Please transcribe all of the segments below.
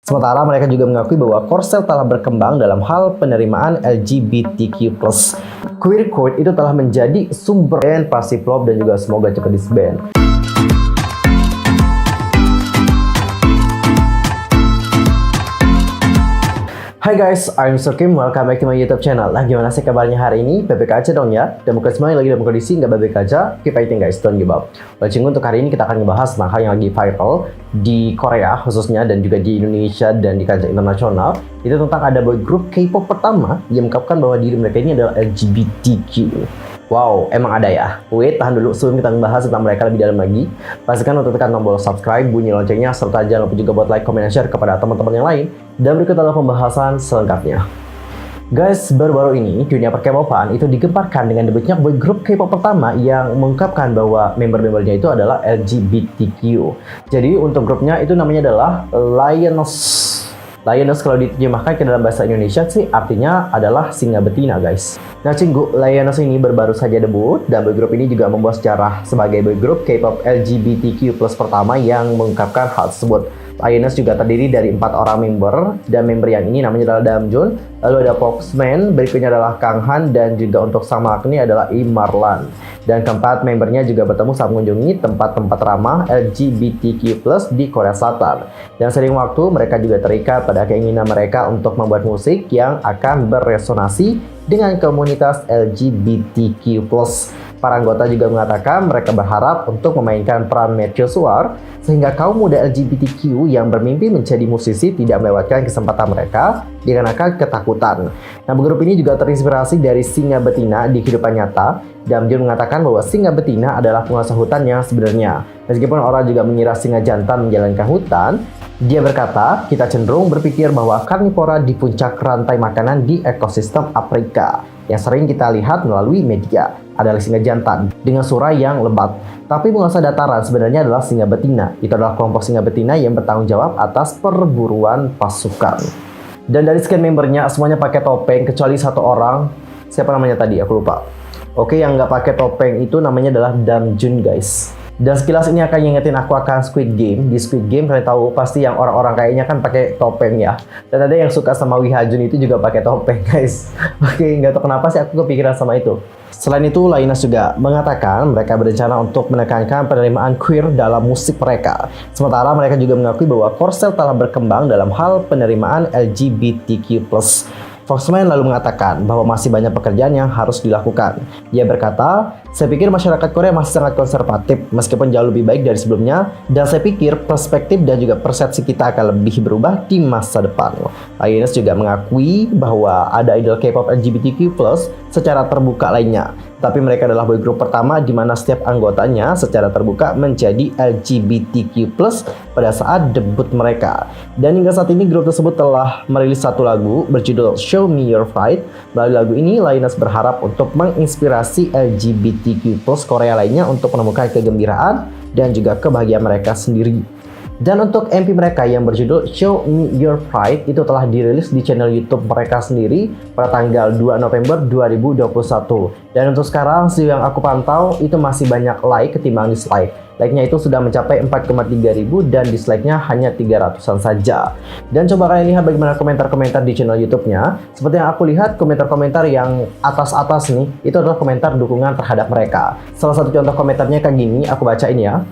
Sementara mereka juga mengakui bahwa Korsel telah berkembang dalam hal penerimaan LGBTQ+. Queer Code itu telah menjadi sumber band pasti flop dan juga semoga cepat disband. Hai guys, I'm Sokim, welcome back to my YouTube channel. Nah, gimana sih kabarnya hari ini? Baik-baik aja dong ya. Dan bukan semuanya lagi dalam kondisi nggak baik-baik aja. Keep fighting guys, don't give up. Untuk hari ini kita akan ngebahas tentang hal yang lagi viral di Korea khususnya dan juga di Indonesia dan di kancah internasional. Itu tentang ada boy group K-pop pertama yang mengungkapkan bahwa diri mereka ini adalah LGBTQ. Wow, emang ada ya? Wait, tahan dulu sebelum kita membahas tentang mereka lebih dalam lagi. Pastikan untuk tekan tombol subscribe, bunyi loncengnya, serta jangan lupa juga buat like, comment, dan share kepada teman-teman yang lain. Dan berikut adalah pembahasan selengkapnya. Guys, baru-baru ini dunia per-K-popan itu digemparkan dengan debutnya boy group K-pop pertama yang mengungkapkan bahwa member-membernya itu adalah LGBTQ. Jadi untuk grupnya itu namanya adalah Lioness. Lioness kalau diterjemahkan ke dalam bahasa Indonesia sih artinya adalah singa betina guys. Nah cinggu, Lioness ini baru saja debut dan boy group ini juga membuat sejarah sebagai boy group K-pop LGBTQ+ pertama yang mengungkapkan hal tersebut. Lioness juga terdiri dari 4 orang member dan member yang ini namanya adalah Damjoon, lalu ada Foxman, berikutnya adalah Kang Han, dan juga untuk sang ini adalah Im Marlan. Dan keempat membernya juga bertemu saat mengunjungi tempat-tempat ramah LGBTQ+ di Korea Selatan. Dan sering waktu mereka juga terikat pada keinginan mereka untuk membuat musik yang akan beresonasi dengan komunitas LGBTQ+. Para anggota juga mengatakan mereka berharap untuk memainkan peran mercusuar sehingga kaum muda LGBTQ yang bermimpi menjadi musisi tidak melewatkan kesempatan mereka dikarenakan ketakutan. Nah, grup ini juga terinspirasi dari singa betina di kehidupan nyata. Damjoon mengatakan bahwa singa betina adalah penguasa hutan yang sebenarnya. Meskipun orang juga mengira singa jantan menjalankan hutan, dia berkata, kita cenderung berpikir bahwa karnivora di puncak rantai makanan di ekosistem Afrika yang sering kita lihat melalui media adalah singa jantan dengan suara yang lebat. Tapi penguasa dataran sebenarnya adalah singa betina. Itu adalah kelompok singa betina yang bertanggung jawab atas perburuan pasukan. Dan dari sekian membernya semuanya pakai topeng kecuali satu orang. Siapa namanya tadi? Aku lupa. Oke, yang nggak pakai topeng itu namanya adalah Damjoon guys. Dan sekilas ini akan ngingetin aku akan Squid Game. Di Squid Game kalian tahu pasti yang orang-orang kayaknya kan pakai topeng ya. Dan ada yang suka sama Wi Ha-jun itu juga pakai topeng guys. Oke, nggak tahu kenapa sih aku kepikiran sama itu. Selain itu, Lioness juga mengatakan mereka berencana untuk menekankan penerimaan queer dalam musik mereka. Sementara mereka juga mengakui bahwa Korsel telah berkembang dalam hal penerimaan LGBTQ+. Foxman lalu mengatakan bahwa masih banyak pekerjaan yang harus dilakukan. Dia berkata, saya pikir masyarakat Korea masih sangat konservatif meskipun jauh lebih baik dari sebelumnya, dan saya pikir perspektif dan juga persepsi kita akan lebih berubah di masa depan. Lioness juga mengakui bahwa ada idol K-pop LGBTQ+ secara terbuka lainnya. Tapi mereka adalah boy group pertama di mana setiap anggotanya secara terbuka menjadi LGBTQ+ pada saat debut mereka. Dan hingga saat ini grup tersebut telah merilis satu lagu berjudul Show Me Your Fight. Melalui lagu ini, Lioness berharap untuk menginspirasi LGBTQ+ Korea lainnya untuk menemukan kegembiraan dan juga kebahagiaan mereka sendiri. Dan untuk MP mereka yang berjudul Show Me Your Fight itu telah dirilis di channel YouTube mereka sendiri pada tanggal 2 November 2021. Dan untuk sekarang sih yang aku pantau itu masih banyak like ketimbang dislike. Like-nya itu sudah mencapai 4,3 ribu dan dislike-nya hanya 300-an saja. Dan coba kalian lihat bagaimana komentar-komentar di channel YouTube-nya. Seperti yang aku lihat, komentar-komentar yang atas-atas nih, itu adalah komentar dukungan terhadap mereka. Salah satu contoh komentarnya kayak gini, aku bacain ya.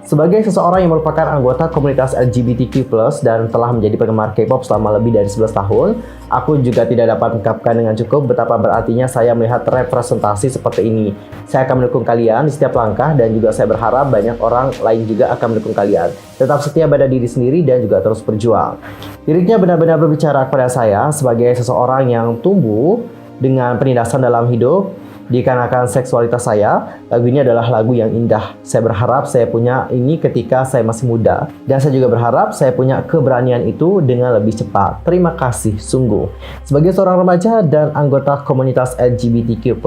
Sebagai seseorang yang merupakan anggota komunitas LGBTQ+ dan telah menjadi penggemar K-pop selama lebih dari 11 tahun, aku juga tidak dapat mengungkapkan dengan cukup betapa berartinya saya melihat representasi seperti ini. Saya akan mendukung kalian di setiap langkah dan juga saya berharap banyak orang lain juga akan mendukung kalian. Tetap setia pada diri sendiri dan juga terus berjuang. Liriknya benar-benar berbicara kepada saya sebagai seseorang yang tumbuh dengan penindasan dalam hidup dikarenakan seksualitas saya. Lagu ini adalah lagu yang indah. Saya berharap saya punya ini ketika saya masih muda. Dan saya juga berharap saya punya keberanian itu dengan lebih cepat. Terima kasih sungguh. Sebagai seorang remaja dan anggota komunitas LGBTQ+,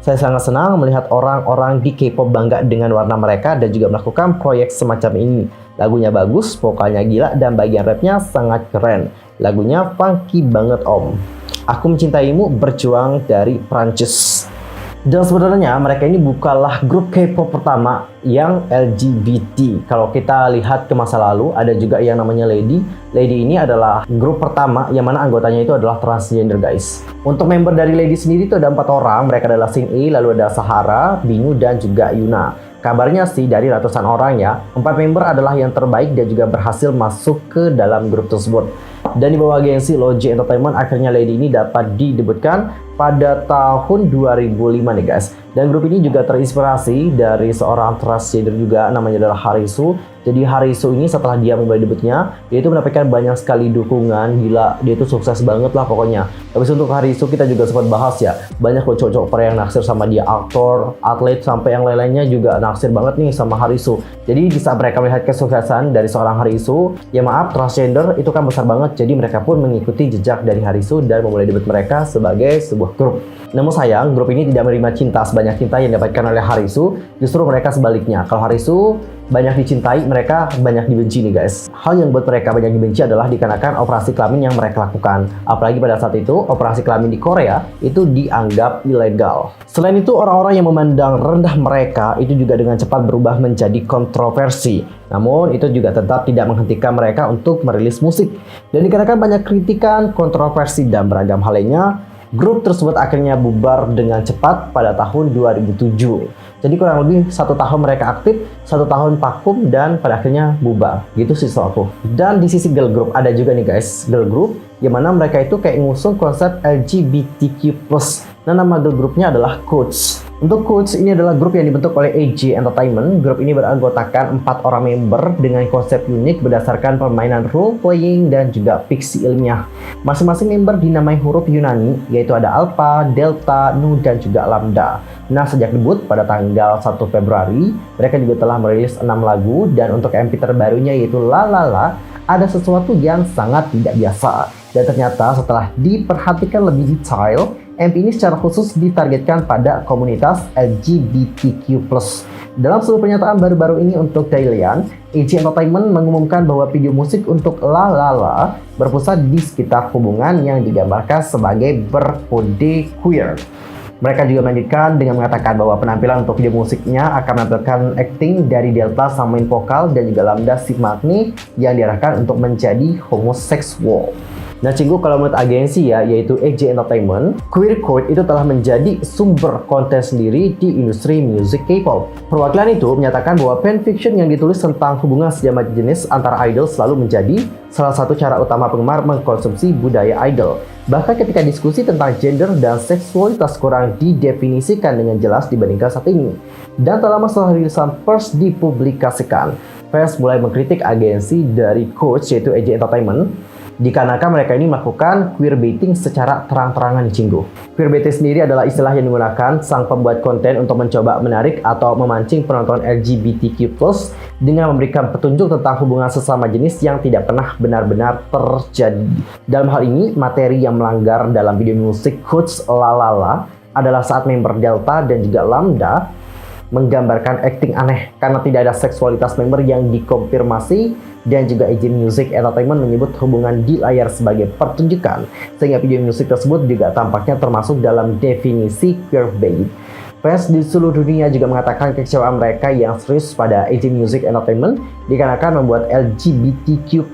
saya sangat senang melihat orang-orang di K-pop bangga dengan warna mereka dan juga melakukan proyek semacam ini. Lagunya bagus, vokalnya gila, dan bagian rapnya sangat keren. Lagunya funky banget om. Aku mencintaimu berjuang dari Prancis. Dan sebenarnya mereka ini bukanlah grup K-pop pertama yang LGBT. Kalau kita lihat ke masa lalu, ada juga yang namanya Lady. Lady ini adalah grup pertama yang mana anggotanya itu adalah transgender, guys. Untuk member dari Lady sendiri itu ada 4 orang. Mereka adalah Sing E, lalu ada Sahara, Binu, dan juga Yuna. Kabarnya sih dari ratusan orang ya, 4 member adalah yang terbaik dan juga berhasil masuk ke dalam grup tersebut. Dan di bawah agensi Logi Entertainment, akhirnya Lady ini dapat didebutkan pada tahun 2005 nih guys. Dan grup ini juga terinspirasi dari seorang transgender juga, namanya adalah Harisu. Jadi Harisu ini setelah dia memulai debutnya, dia itu mendapatkan banyak sekali dukungan. Gila, dia itu sukses banget lah pokoknya. Habis untuk Harisu kita juga sempat bahas ya, banyak loh cowok-cowok Korea yang naksir sama dia, aktor, atlet, sampai yang lain-lainnya juga naksir banget nih sama Harisu. Jadi di saat mereka melihat kesuksesan dari seorang Harisu, ya maaf, transgender itu kan besar banget. Jadi mereka pun mengikuti jejak dari Harisu dan memulai debut mereka sebagai sebuah grup. Namun sayang, grup ini tidak menerima cinta sebanyak cinta yang didapatkan oleh Harisu. Justru mereka sebaliknya. Kalau Harisu banyak dicintai, mereka banyak dibenci nih guys. Hal yang buat mereka banyak dibenci adalah dikarenakan operasi kelamin yang mereka lakukan. Apalagi pada saat itu, operasi kelamin di Korea itu dianggap ilegal. Selain itu, orang-orang yang memandang rendah mereka itu juga dengan cepat berubah menjadi kontroversi. Namun itu juga tetap tidak menghentikan mereka untuk merilis musik. Dan dikarenakan banyak kritikan, kontroversi, dan beragam hal lainnya, grup tersebut akhirnya bubar dengan cepat pada tahun 2007. Jadi kurang lebih 1 tahun mereka aktif, 1 tahun vakum, dan pada akhirnya bubar. Gitu sih soal aku. Dan di sisi girl group ada juga nih guys, girl group yang mana mereka itu kayak ngusung konsep LGBTQ+. Nah, nama girl groupnya adalah Coach. Untuk Coach ini adalah grup yang dibentuk oleh AG Entertainment. Grup ini beranggotakan 4 orang member dengan konsep unik berdasarkan permainan role playing dan juga fiksi ilmiah. Masing-masing member dinamai huruf Yunani, yaitu ada Alpha, Delta, Nu, dan juga Lambda. Nah, sejak debut pada tanggal 1 Februari, mereka juga telah merilis 6 lagu, dan untuk MP terbarunya yaitu La La La, ada sesuatu yang sangat tidak biasa. Dan ternyata setelah diperhatikan lebih detail, MP ini secara khusus ditargetkan pada komunitas LGBTQ+. Dalam sebuah pernyataan baru-baru ini untuk Dailian, AG Entertainment mengumumkan bahwa video musik untuk La La La berpusat di sekitar hubungan yang digambarkan sebagai berkode queer. Mereka juga melanjutkan dengan mengatakan bahwa penampilan untuk video musiknya akan menampilkan acting dari Delta sang main vokal dan juga Lambda si Magni yang diarahkan untuk menjadi homoseksual. Nah cinggu, kalau menurut agensi ya, yaitu AG Entertainment, Queer Code itu telah menjadi sumber konten sendiri di industri musik K-pop. Perwakilan itu menyatakan bahwa fanfiction yang ditulis tentang hubungan sesama jenis antara idol selalu menjadi salah satu cara utama penggemar mengkonsumsi budaya idol. Bahkan ketika diskusi tentang gender dan seksualitas kurang didefinisikan dengan jelas dibandingkan saat ini. Dan tak lama setelah rilisan First dipublikasikan, fans mulai mengkritik agensi dari Coach yaitu AG Entertainment dikarenakan mereka ini melakukan queerbaiting secara terang-terangan di Cinggu. Queerbaiting sendiri adalah istilah yang digunakan sang pembuat konten untuk mencoba menarik atau memancing penonton LGBTQ+ dengan memberikan petunjuk tentang hubungan sesama jenis yang tidak pernah benar-benar terjadi. Dalam hal ini, materi yang melanggar dalam video musik Coach La La La adalah saat member Delta dan juga Lambda menggambarkan acting aneh karena tidak ada seksualitas member yang dikonfirmasi, dan juga AG Music Entertainment menyebut hubungan di layar sebagai pertunjukan, sehingga video musik tersebut juga tampaknya termasuk dalam definisi queerbait. Fans di seluruh dunia juga mengatakan kekecewaan mereka yang serius pada AG Music Entertainment dikarenakan membuat LGBTQ+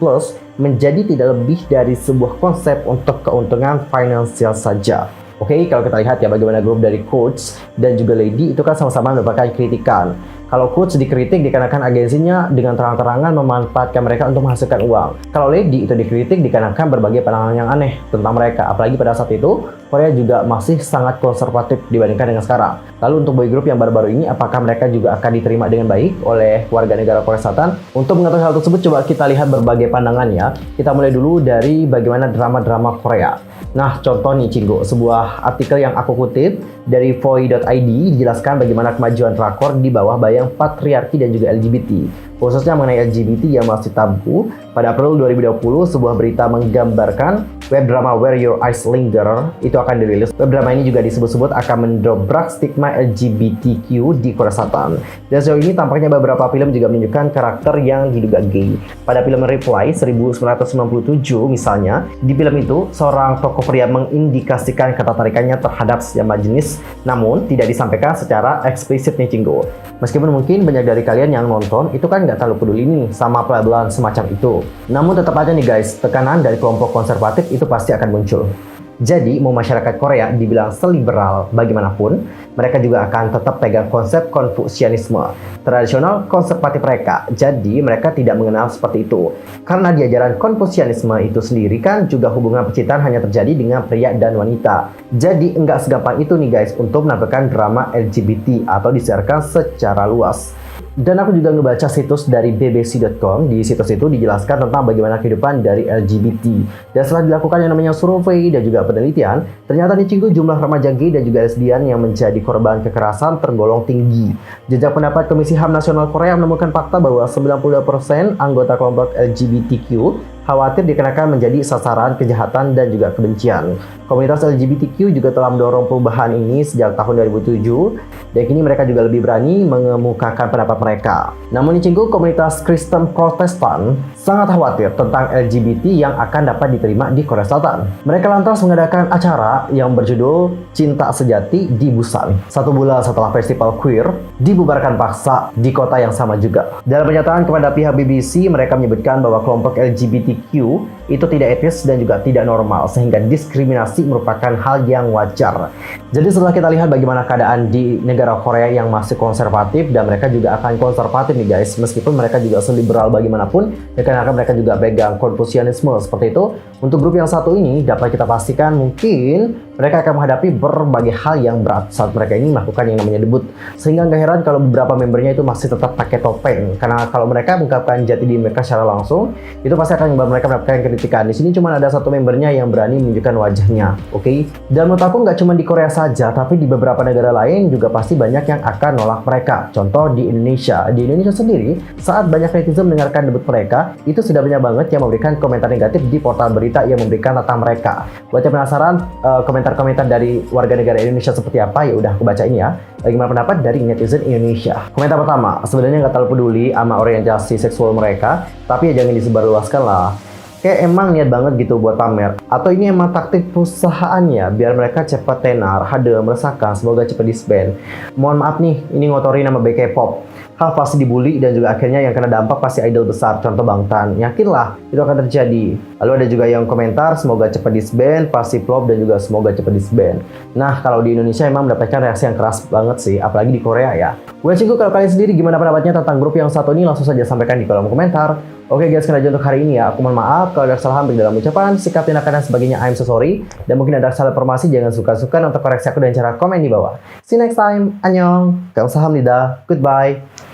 menjadi tidak lebih dari sebuah konsep untuk keuntungan finansial saja. Oke, kalau kita lihat ya bagaimana grup dari Coach dan juga Lady itu kan sama-sama mendapatkan kritikan. Kalau Coach dikritik dikarenakan agensinya dengan terang-terangan memanfaatkan mereka untuk menghasilkan uang. Kalau Lady itu dikritik dikarenakan berbagai pandangan yang aneh tentang mereka. Apalagi pada saat itu, Korea juga masih sangat konservatif dibandingkan dengan sekarang. Lalu untuk boy group yang baru-baru ini, apakah mereka juga akan diterima dengan baik oleh warga negara Korea Selatan? Untuk mengetahui hal tersebut, coba kita lihat berbagai pandangan ya. Kita mulai dulu dari bagaimana drama-drama Korea. Nah, contoh nih Cinggu, sebuah artikel yang aku kutip dari Voy.id dijelaskan bagaimana kemajuan drakor di bawah bayang patriarki dan juga LGBT. khususnya mengenai LGBT yang masih tabu. Pada April 2020, sebuah berita menggambarkan web drama Where Your Eyes Linger itu akan dirilis. Web drama ini juga disebut-sebut akan mendobrak stigma LGBTQ di Korea Selatan. Dan sejauh ini tampaknya beberapa film juga menunjukkan karakter yang diduga gay. Pada film Reply 1997 misalnya, di film itu seorang tokoh pria mengindikasikan ketertarikannya terhadap sesama jenis, namun tidak disampaikan secara eksplisit nih Cinggu. Meskipun mungkin banyak dari kalian yang nonton itu kan nggak terlalu peduli nih sama pelabelan semacam itu. Namun tetap aja nih guys, tekanan dari kelompok konservatif itu pasti akan muncul. Jadi, mau masyarakat Korea dibilang seliberal bagaimanapun, mereka juga akan tetap pegang konsep Konfusianisme, tradisional konservatif mereka. Jadi, mereka tidak mengenal seperti itu. Karena di ajaran Konfusianisme itu sendiri kan juga hubungan percintaan hanya terjadi dengan pria dan wanita. Jadi, enggak segampang itu nih guys untuk menampilkan drama LGBT atau disiarkan secara luas. Dan aku juga ngebaca situs dari bbc.com. Di situs itu dijelaskan tentang bagaimana kehidupan dari LGBT. Dan setelah dilakukan yang namanya survei dan juga penelitian, ternyata nih Cinggu jumlah remaja gay dan juga lesbian yang menjadi korban kekerasan tergolong tinggi. Jejak pendapat Komisi HAM Nasional Korea menemukan fakta bahwa 92% anggota kelompok LGBTQ khawatir dikenakan menjadi sasaran kejahatan dan juga kebencian. Komunitas LGBTQ juga telah mendorong perubahan ini sejak tahun 2007, dan kini mereka juga lebih berani mengemukakan pendapat mereka. Namun Cinggu, komunitas Kristen Protestan sangat khawatir tentang LGBT yang akan dapat diterima di Korea Selatan. Mereka lantas mengadakan acara yang berjudul Cinta Sejati di Busan. 1 bulan setelah festival queer dibubarkan paksa di kota yang sama juga. Dalam pernyataan kepada pihak BBC, mereka menyebutkan bahwa kelompok LGBTQ itu tidak etis dan juga tidak normal, sehingga diskriminasi merupakan hal yang wajar. Jadi setelah kita lihat bagaimana keadaan di negara Korea yang masih konservatif, dan mereka juga akan konservatif nih guys, meskipun mereka juga seliberal bagaimanapun, ya karena mereka juga pegang Konfusianisme seperti itu. Untuk grup yang satu ini dapat kita pastikan mungkin mereka akan menghadapi berbagai hal yang berat saat mereka ini melakukan yang namanya debut. Sehingga nggak heran kalau beberapa membernya itu masih tetap pakai topeng, karena kalau mereka mengungkapkan jati diri mereka secara langsung, itu pasti akan membuat mereka mendapatkan kritikan. Di sini cuma ada satu membernya yang berani menunjukkan wajahnya, oke? Dan menurut aku nggak cuma di Korea saja, tapi di beberapa negara lain juga pasti banyak yang akan nolak mereka. Contoh di Indonesia. Di Indonesia sendiri, saat banyak netizen mendengarkan debut mereka, itu sudah banyak banget yang memberikan komentar negatif di portal berita yang memberikan tentang mereka. Buat yang penasaran komentar-komentar dari warga negara Indonesia seperti apa, ya udah aku baca ini ya. Bagaimana pendapat dari netizen Indonesia? Komentar pertama, sebenarnya nggak terlalu peduli sama orientasi seksual mereka, tapi ya jangan disebarluaskan lah. Kayak emang niat banget gitu buat pamer, atau ini emang taktik perusahaannya biar mereka cepat tenar, hadem, meresahkan, semoga cepat disband. Mohon maaf nih, ini ngotori nama K-pop. Hal pasti dibully dan juga akhirnya yang kena dampak pasti idol besar, contoh Bangtan. Yakinlah itu akan terjadi. Lalu ada juga yang komentar semoga cepat disband, pasti flop dan juga semoga cepat disband. Nah, kalau di Indonesia emang mendapatkan reaksi yang keras banget sih, apalagi di Korea ya. Well Cinggu, kalau kalian sendiri gimana pendapatnya tentang grup yang satu ini, langsung saja sampaikan di kolom komentar. Oke guys, sekian aja untuk hari ini ya. Aku mohon maaf kalau ada kesalahan baik dalam ucapan, sikap, tindakan dan sebagainya. I'm so sorry. Dan mungkin ada salah informasi, jangan suka-suka untuk koreksi aku dan cara komen di bawah. See you next time. Annyeong. Kamsahamnida. Goodbye.